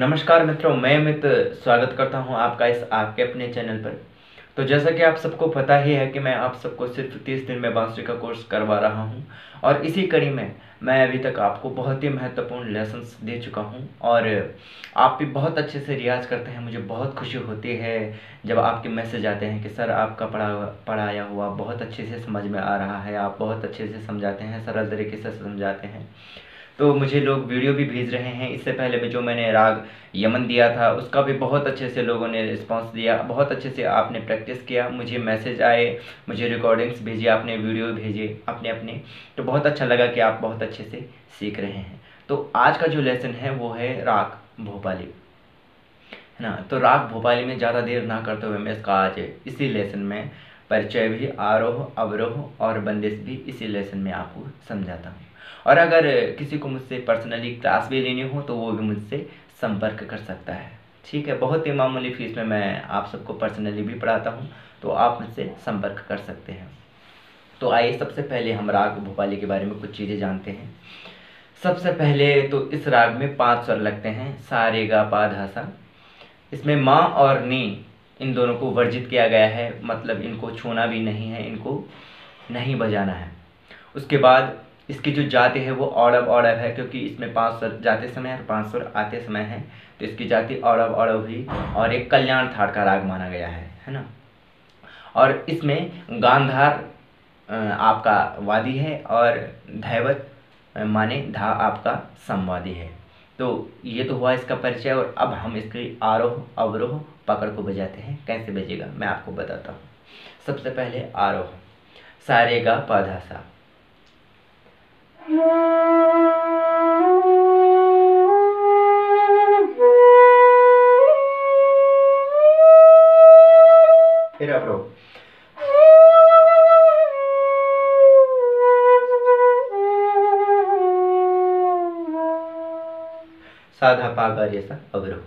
नमस्कार मित्रों, मैं अमित स्वागत करता हूं आपका इस आपके अपने चैनल पर। तो जैसा कि आप सबको पता ही है कि मैं आप सबको सिर्फ 30 दिन में बांसुरी का कोर्स करवा रहा हूं और इसी कड़ी में मैं अभी तक आपको बहुत ही महत्वपूर्ण लेसन्स दे चुका हूं और आप भी बहुत अच्छे से रियाज़ करते हैं। मुझे बहुत खुशी होती है जब आपके मैसेज आते हैं कि सर आपका पढ़ाया हुआ बहुत अच्छे से समझ में आ रहा है, आप बहुत अच्छे से समझाते हैं, सरल तरीके से समझाते हैं। तो मुझे लोग वीडियो भी भेज रहे हैं। इससे पहले भी जो मैंने राग यमन दिया था उसका भी बहुत अच्छे से लोगों ने रिस्पांस दिया, बहुत अच्छे से आपने प्रैक्टिस किया, मुझे मैसेज आए, मुझे रिकॉर्डिंग्स भेजी, आपने वीडियो भेजे अपने अपने। तो बहुत अच्छा लगा कि आप बहुत अच्छे से सीख रहे हैं। तो आज का जो लेसन है वो है राग भोपाली, है ना। तो राग भोपाली में ज़्यादा देर ना करते हुए मैं इसका आज इसी लेसन में परिचय भी, आरोह अवरोह और बंदिश भी इसी लेसन में आपको समझाता हूँ। और अगर किसी को मुझसे पर्सनली क्लास भी लेनी हो तो वो भी मुझसे संपर्क कर सकता है। ठीक है, बहुत ही मामूली फीस में मैं आप सबको पर्सनली भी पढ़ाता हूँ, तो आप मुझसे संपर्क कर सकते हैं। तो आइए सबसे पहले हम राग भोपाली के बारे में कुछ चीज़ें जानते हैं। सबसे पहले तो इस राग में 5 स्वर लगते हैं, सा रे गा पा धा सा। इसमें माँ और नी इन दोनों को वर्जित किया गया है, मतलब इनको छूना भी नहीं है, इनको नहीं बजाना है। उसके बाद इसकी जो जाति है वो औड़व औड़व है, क्योंकि इसमें 5 स्वर जाते समय और 5 स्वर आते समय है, तो इसकी जाति औड़व औड़व हुई और एक कल्याण थाट का राग माना गया है ना। और इसमें गांधार आपका वादी है और धैवत माने धा आपका संवादी है। तो ये तो हुआ इसका परिचय, और अब हम इसके आरोह अवरोह पकड़ को बजाते हैं। कैसे बजेगा मैं आपको बताता हूँ। सबसे पहले आरोह, सा रे गा पा धा सा। फिर अवरोह, साधा पा गा रे सा अवरोह।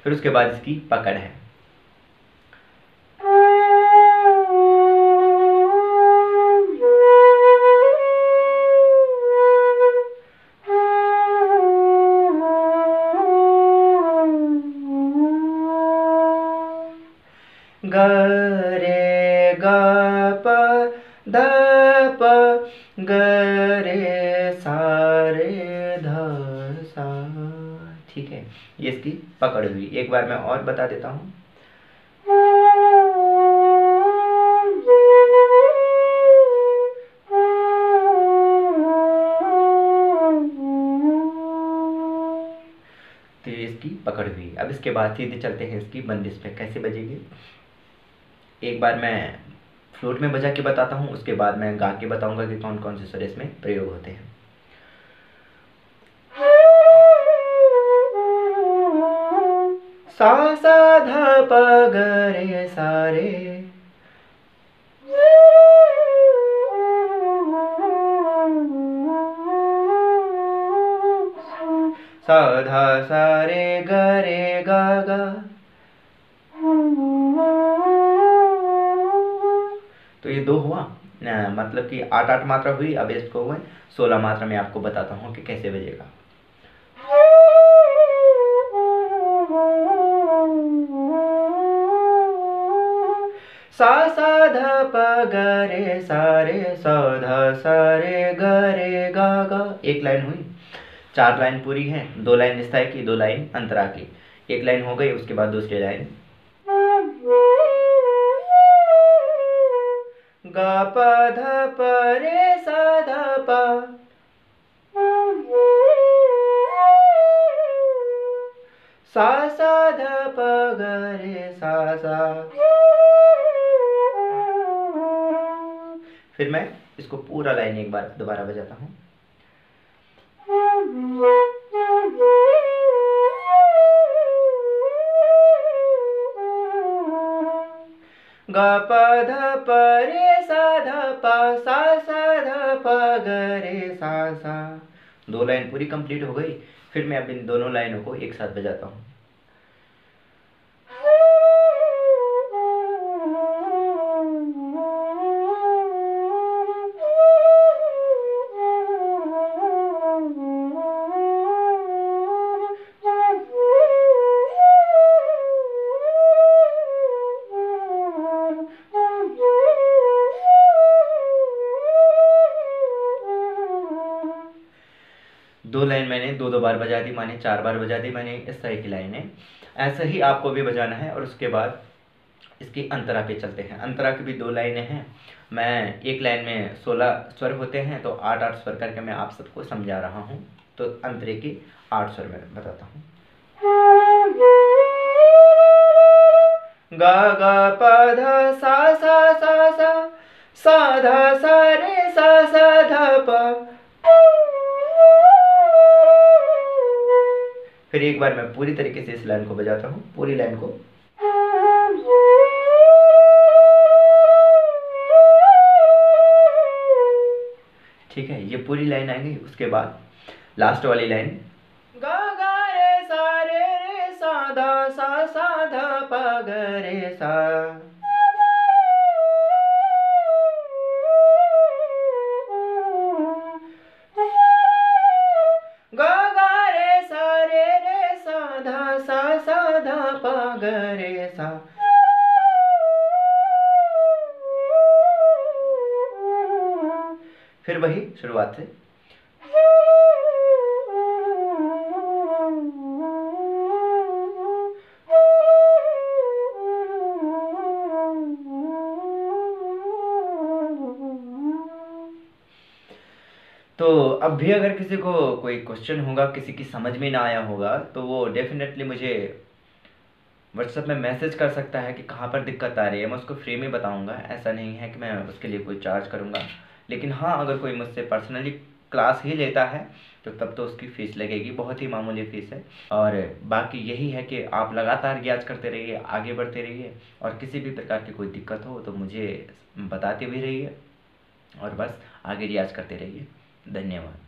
फिर उसके बाद इसकी पकड़ है, ग रे ग प ध प ग रे सा रे ध सा। ठीक है, ये इसकी पकड़ हुई। एक बार मैं और बता देता हूँ। तो ये इसकी पकड़ हुई। अब इसके बाद सीधे चलते हैं इसकी बंदिश पे, कैसे बजेगी। एक बार मैं फ्लूट में बजा के बताता हूँ, उसके बाद मैं गा के बताऊंगा कि कौन कौन से स्वर इसमें प्रयोग होते हैं। सा सा ध प ग रे सा रे, सा धा सा रे ग रे गा गा। तो ये 2 हुआ मतलब कि 8 मात्रा हुई। अब इसको हुए 16 मात्रा में आपको बताता हूँ कि कैसे बजेगा। सा सा ध प ग रे सा रे, सा ध सा रे ग रे गा गा। एक लाइन हुई। 4 लाइन पूरी है, 2 लाइन स्थाई की, 2 लाइन अंतरा की। एक लाइन हो गई, उसके बाद दूसरी लाइन ग प ध प रे सा ध प, सा सा ध प ग रे सा सा। फिर मैं इसको पूरा लाइन एक बार दोबारा बजाता हूँ। ग प ध प रे सा ध प, सा सा ध प ग रे सा सा। 2 लाइन पूरी कंप्लीट हो गई। फिर मैं अब इन दोनों लाइनों को एक साथ बजाता हूँ। लाइन मैंने 2-2 बार बजा दी, माने 4 बार बजा दी मैंने इस तरह की लाइनें। ऐसा ही आपको भी बजाना है। और उसके बाद इसकी अंतरा पे चलते हैं। अंतरा की भी 2 लाइनें हैं। मैं एक लाइन में 16 स्वर होते हैं, तो 8-8 स्वर करके मैं आप सबको समझा रहा हूँ। तो अंतरे की 8 स्वर में बताता हूँ। गा गा पा धा सा सा सा सा, सा धा सा रे सा सा धा पा। फिर एक बार मैं पूरी तरीके से इस लाइन को बजाता हूँ, पूरी लाइन को। ठीक है, ये पूरी लाइन आएगी। उसके बाद लास्ट वाली लाइन, गा गा रे सा रे सा धा सा धा पा ग रे सा। गा गा रे सा धा सा धा पा ग रे सा। फिर वही शुरुआत से। तो अब भी अगर किसी को कोई क्वेश्चन होगा, किसी की समझ में ना आया होगा, तो वो डेफिनेटली मुझे व्हाट्सएप में मैसेज कर सकता है कि कहाँ पर दिक्कत आ रही है। मैं उसको फ्री में बताऊंगा। ऐसा नहीं है कि मैं उसके लिए कोई चार्ज करूंगा। लेकिन हाँ, अगर कोई मुझसे पर्सनली क्लास ही लेता है तो तब तो उसकी फ़ीस लगेगी, बहुत ही मामूली फ़ीस है। और बाकी यही है कि आप लगातार रियाज़ करते रहिए, आगे बढ़ते रहिए, और किसी भी प्रकार की कोई दिक्कत हो तो मुझे बताते भी रहिए, और बस आगे रियाज़ करते रहिए। धन्यवाद।